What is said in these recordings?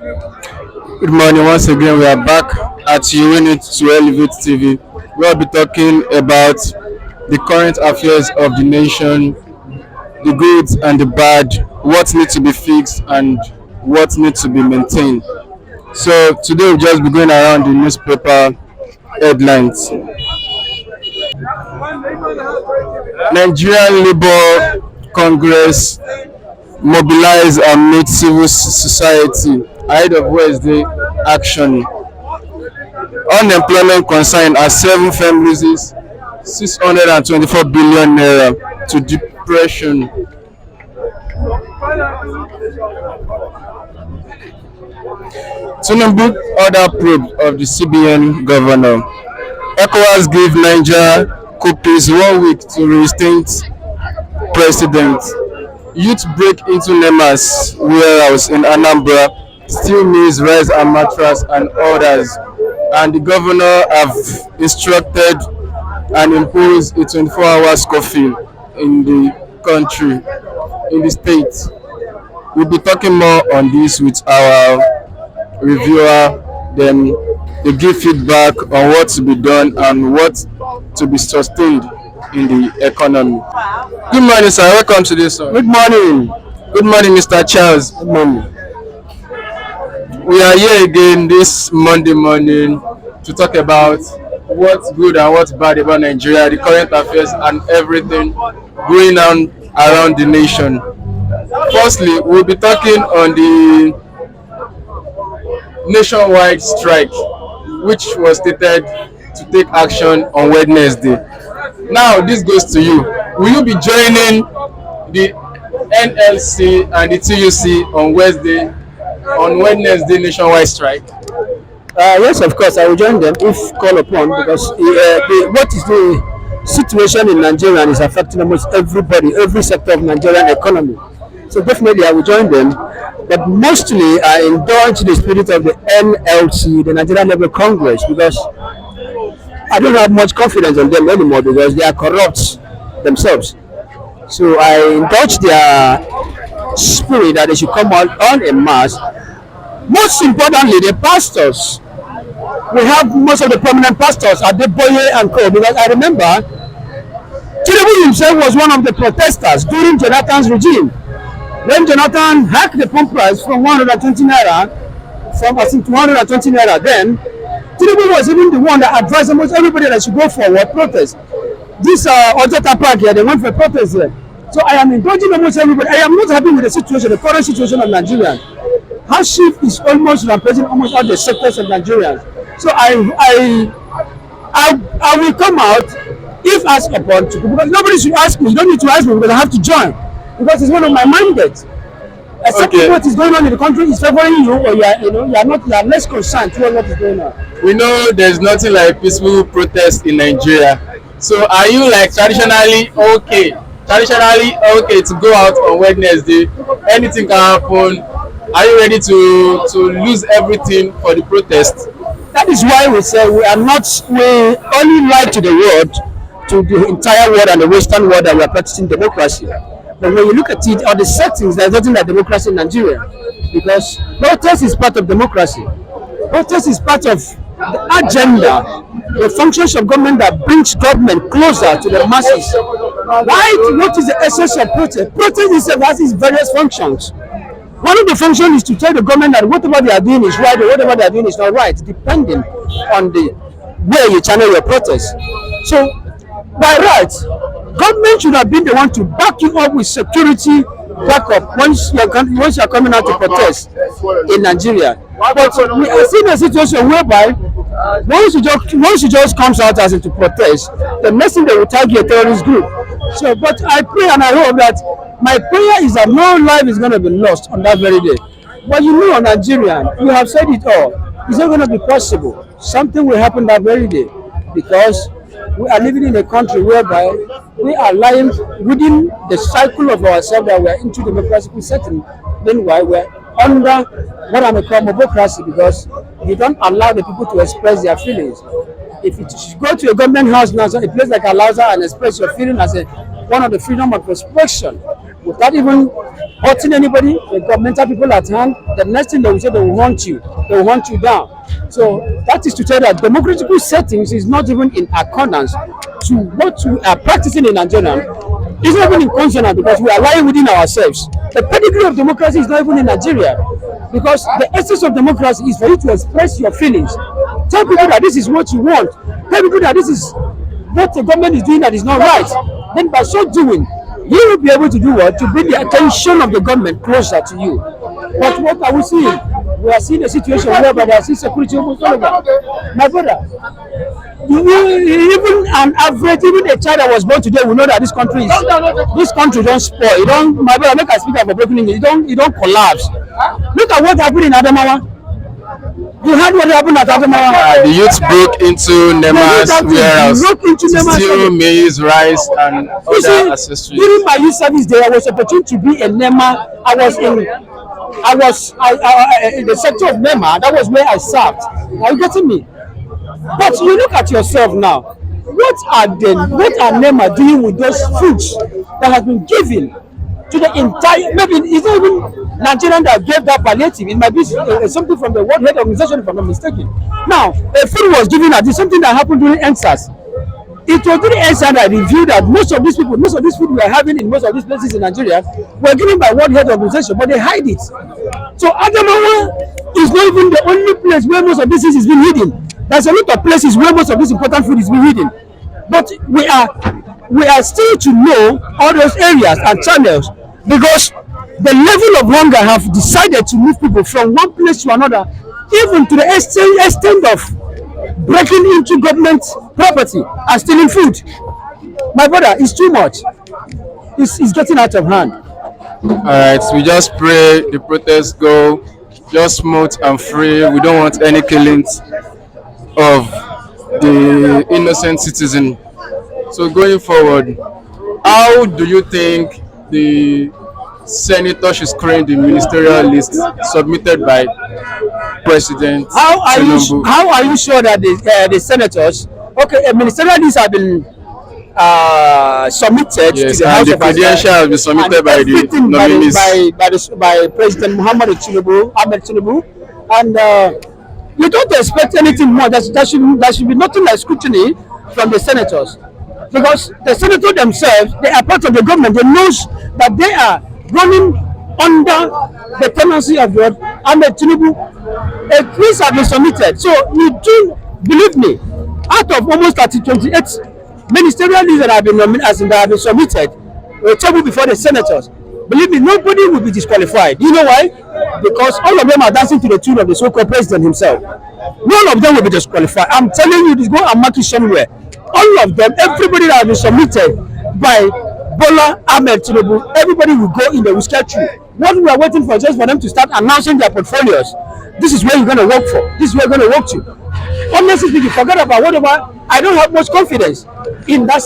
Good morning. Once again, we are back at Unit to Elevate TV. We'll be talking about the current affairs of the nation, the good and the bad, what needs to be fixed and what needs to be maintained. So today we'll just be going around the newspaper headlines. Nigerian Labour Congress mobilize and meet civil society ahead of Wednesday action. Unemployment concern as 7 firms loses 624 billion naira to depression. Tinubu order probe of the CBN governor. ECOWAS give Niger copies 1 week to reinstate president. Youth break into Nema's warehouse in Anambra, steal maize, rice and mattress and others. And the governor have instructed and imposed a 24 hours curfew in the country, in the state. We'll be talking more on this with our reviewer. Then they give feedback on what to be done and what to be sustained in the economy. Good morning, sir. Welcome to this. Sir. Good morning. Good morning, Mr. Charles. Good morning. We are here again this Monday morning to talk about what's good and what's bad about Nigeria, the current affairs, and everything going on around the nation. Firstly, we'll be talking on the nationwide strike, which was stated to take action on Wednesday. Now, this goes to you. Will you be joining the NLC and the TUC on Wednesday nationwide strike? Yes, of course, I will join them if called upon because what is the situation in Nigeria is affecting almost everybody, every sector of Nigerian economy. So definitely I will join them. But mostly I indulge the spirit of the NLC, the Nigerian Labour Congress, because I don't have much confidence in them anymore because they are corrupt themselves. So I indulge their spirit that they should come out on a mass. Most importantly, the pastors. We have most of the prominent pastors at the Boye and Co. Because I remember Tinubu himself was one of the protesters during Jonathan's regime. When Jonathan hacked the pump price from 120 naira, from I think 220 naira, then Tinubu was even the one that advised almost everybody that should go forward protest. This Ojota Park here, they went for protest here. So I am indulging almost everybody. I am not happy with the situation, the current situation of Nigeria. Hardship is almost rampaging almost all the sectors of Nigeria. So I will come out if asked upon to, because nobody should ask me. You don't need to ask me because I have to join because it's one of my mandates. Except if what is going on in the country is favoring you, or you are less concerned towards what is going on. We know there's nothing like peaceful protest in Nigeria. So are you like traditionally okay to go out on Wednesday? Anything can happen. Are you ready to lose everything for the protest? That is why we say we only lie to the world, to the entire world and the Western world, that we are practicing democracy. But when you look at it, all the settings, there's nothing like democracy in Nigeria. Because protest is part of democracy. Protest is part of the agenda, the functions of government that brings government closer to the masses. What is the essence of protest? Protest itself has its various functions. One of the functions is to tell the government that whatever they are doing is right or whatever they are doing is not right, depending on the way you channel your protest. So, by rights, government should have been the one to back you up with security backup once you are coming out to protest in Nigeria. But we are seeing a situation whereby once you just comes out as into protest, the next thing they will target a terrorist group. So, but I pray and I hope that my prayer is that no life is going to be lost on that very day. But you know, Nigerian, you have said it all. It's not going to be possible. Something will happen that very day because we are living in a country whereby we are lying within the cycle of ourselves that we are into democratic setting. Meanwhile, we're under what I may call mobocracy because you don't allow the people to express their feelings. If you go to a government house now, so a place like Alausa and express your feeling as one of the freedom of expression, without even hurting anybody. They got mental people at hand. The next thing they will say, they will hunt you. They will hunt you down. So that is to tell that democratical settings is not even in accordance to what we are practicing in Nigeria. It's not even in consonant because we are lying within ourselves. The pedigree of democracy is not even in Nigeria because the essence of democracy is for you to express your feelings. Tell people that this is what you want. Tell people that this is what the government is doing that is not right. Then by so doing, you will be able to do what? To bring the attention of the government closer to you. But what are we seeing? We are seeing a situation whereby there is insecurity almost all over. My brother, even an average, even a child that was born today will know that this country don't spoil. It don't, my brother, make I speak up for broken English. It don't collapse. Look at what happened in Adamawa. You heard what happened at Adamawa. The youth broke into Nema's warehouse, steal maize, rice, and other accessories. During my youth service day, I was opportunity to be in Nema. In the sector of Nema. That was where I served. Are you getting me? But you look at yourself now. What are Nema doing with those foods that has been given to the entire? Maybe it's not even Nigerian that gave that palliative. It might be something from the World Health Organization, if I'm not mistaken. Now, a food was given at this, something that happened during NSAS. It was during NSAS that reviewed that most of these food we are having in most of these places in Nigeria were given by World Health Organization, but they hide it. So Adamawa is not even the only place where most of this is being hidden. There's a lot of places where most of this important food is being hidden. But we are still to know all those areas and channels because the level of hunger have decided to move people from one place to another, even to the extent of breaking into government property and stealing food. My brother, it's too much. It's getting out of hand. All right, we just pray the protests go just smooth and free. We don't want any killings of the innocent citizen. So going forward, how do you think the senator should screen the ministerial list submitted by President Tinubu? How are you sure that the senators? Okay, a ministerial list have been submitted to the House the of credential has been submitted by the nominees by President Ahmed Tinubu, and you don't expect anything more. There should be nothing like scrutiny from the senators, because the senators themselves, they are part of the government. They know that they are running under the tenancy of God and the Tinubu. A list have been submitted. So you do believe me, out of almost 28 ministerial lists that have been submitted, will table before the senators. Believe me, nobody will be disqualified. You know why? Because all of them are dancing to the tune of the so-called president himself. None of them will be disqualified. I'm telling you, this go and mark it somewhere. All of them, everybody that has been submitted by Bola Ahmed Tinubu, everybody will go in the whisker tree. What we are waiting for is just for them to start announcing their portfolios. This is where you're going to work for. This is where you're going to work to. Honestly speaking, forget about whatever. I don't have much confidence in that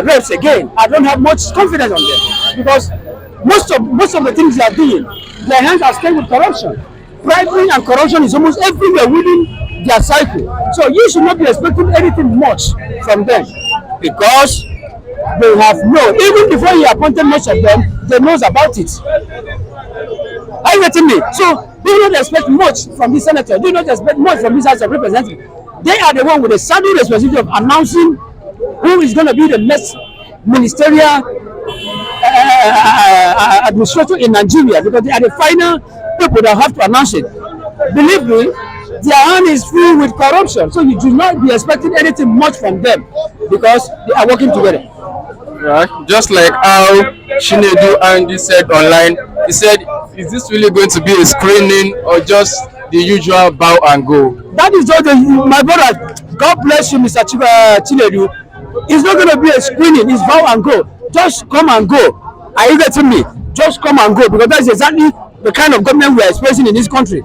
race again. I don't have much confidence on them because most of the things they are doing, their hands are stained with corruption. Bribery and corruption is almost everywhere within their cycle. So you should not be expecting anything much from them because they have known. Even before he appointed most of them, they knows about it. Are you getting me? So do not expect much from this senator. Do not expect much from this House of Representatives. They are the one with the saddle responsibility of announcing who is going to be the next ministerial administrator in Nigeria, because they are the final people that have to announce it. Believe me, their hand is full with corruption, so you do not be expecting anything much from them because they are working together. Right. Just like how Chinedu Andy said online, he said, is this really going to be a screening or just the usual bow and go? That is just my brother. God bless you, Mr. Chinedu. It's not going to be a screening, it's bow and go. Just come and go. Are you getting me? Just come and go, because that's exactly the kind of government we are experiencing in this country.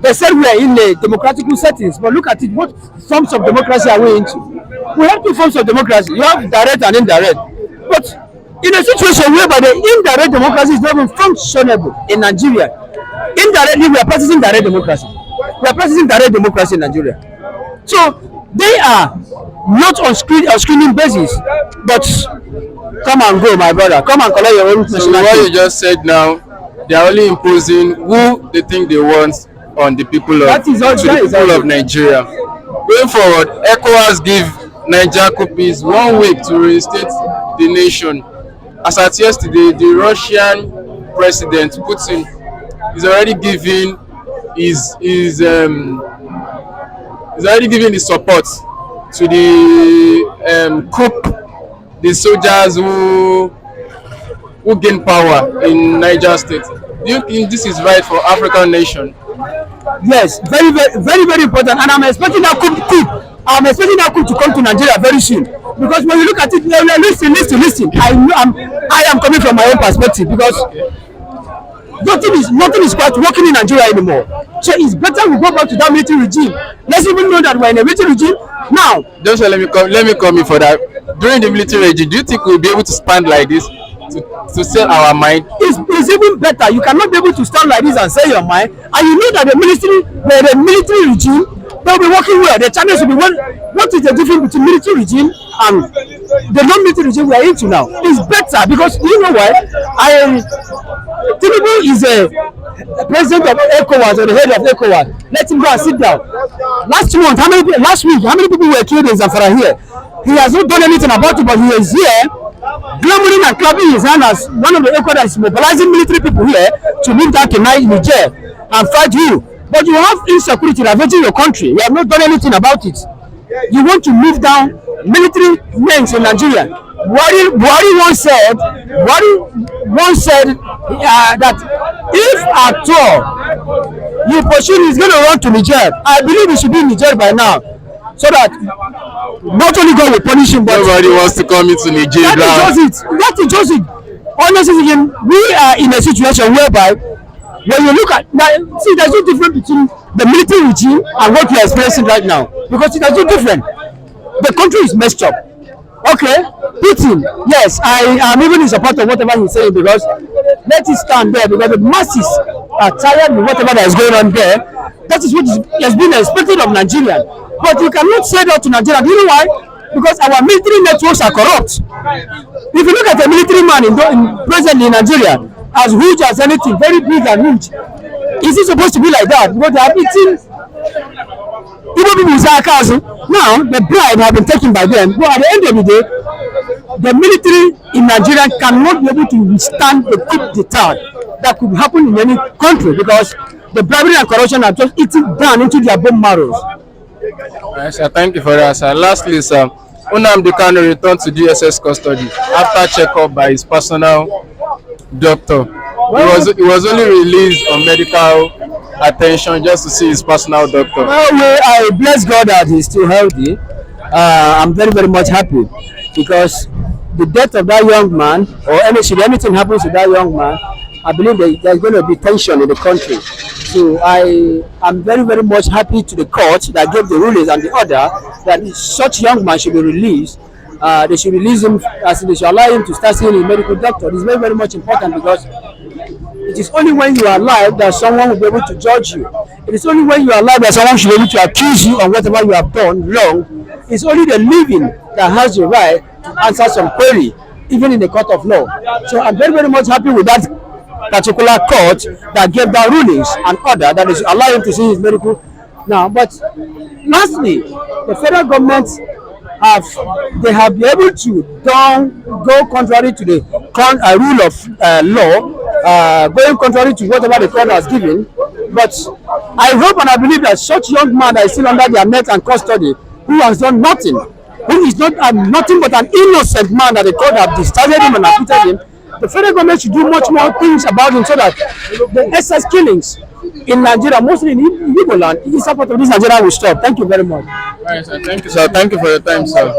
They said we are in a democratic settings, but look at it. What forms of democracy are we into? We have two forms of democracy. You have direct and indirect. But in a situation whereby the indirect democracy is not even functionable in Nigeria, indirectly we are practicing direct democracy. We are practicing direct democracy in Nigeria. So they are not on screening basis, but Come and go, my brother. Come and collect your own So what you nationality. just said now, they are only imposing who they think they want on the people of That is all. to the That is people all. of Nigeria. Going forward, ECOWAS give Niger coupies 1 week to reinstate the nation. As at yesterday, the Russian president Putin is already giving his support to the coup, the soldiers who gain power in Niger State. Do you think this is right for African nation? Yes, very, very, very, very important. And I'm expecting that coup. I'm expecting that coup to come to Nigeria very soon. Because when you look at it, listen. I am coming from my own perspective because nothing is quite working in Nigeria anymore. So it's better we go back to that military regime. Let's even know that we're in a military regime now. Just let me come in for that. During the military regime, do you think we'll be able to stand like this to sell our mind? It's even better. You cannot be able to stand like this and say your mind, and you know that the military regime, they'll be working well. The Chinese will be well. What is the difference between military regime and the non-military regime we are into now? It's better because you know why? Tinubu is a president of ECOWAS or the head of ECOWAS. Let him go and sit down. Last week, how many people were killed in Zamfara here? He has not done anything about it, but he is here glamoring and clapping his hand as one of the ECOWAS that is mobilizing military people here to move down to Niger and fight you. But you have insecurity ravaging your country. You have not done anything about it. You want to move down military men in Nigeria. Buhari once said that if at all you pursue is going to run to Niger, I believe he should be in Niger by now, so that not only God will punish him, but nobody wants to come into Nigeria. That is just it. Honestly speaking, we are in a situation whereby when you look at now, see, there's no difference between the military regime and what we are experiencing right now, because there's no difference. The country is messed up. Okay, Putin, yes, I am even in support of whatever he's saying, because let it stand there, because the masses are tired with whatever that is going on there. That is what has been expected of Nigeria. But you cannot say that to Nigeria. Do you know why? Because our military networks are corrupt. If you look at a military man presently in Nigeria, as huge as anything, very big and huge, is it supposed to be like that? Because they are beating even people say now the bribe have been taken by them. But at the end of the day, the military in Nigeria cannot be able to withstand the coup d'etat that could happen in any country, because the bribery and corruption are just eating down into their bone marrows. Yes, sir, thank you for that, sir. Lastly, sir, Nnamdi Kanu returned to DSS custody after check-up by his personal doctor. He was only released on medical attention just to see his personal doctor. Well, I bless God that he's still healthy. I'm very, very much happy, because the death of that young man, or anything happens to that young man, I believe there's going to be tension in the country. So I am very, very much happy to the court that gave the rulings and the order that such young man should be released. They should release him, as they should allow him to start seeing a medical doctor. It's very, very much important, because it is only when you are alive that someone will be able to judge you. It is only when you are alive that someone should be able to accuse you of whatever you have done wrong. It's only the living that has the right to answer some query, even in the court of law. So I'm very, very much happy with that particular court that gave that rulings and order that they should allow him to see his medical now. But lastly, the federal government have been able to go contrary to the rule of law, going contrary to whatever the court has given. But I hope and I believe that such young man that is still under their net and custody, who has done nothing, who is not nothing but an innocent man that the court have discharged him and acquitted him, the federal government should do much more things about him, so that the excess killings in Nigeria, mostly in Igbo land, in support of this Nigeria, will stop. Thank you very much. Right, sir. Thank you, sir. Thank you for your time, sir.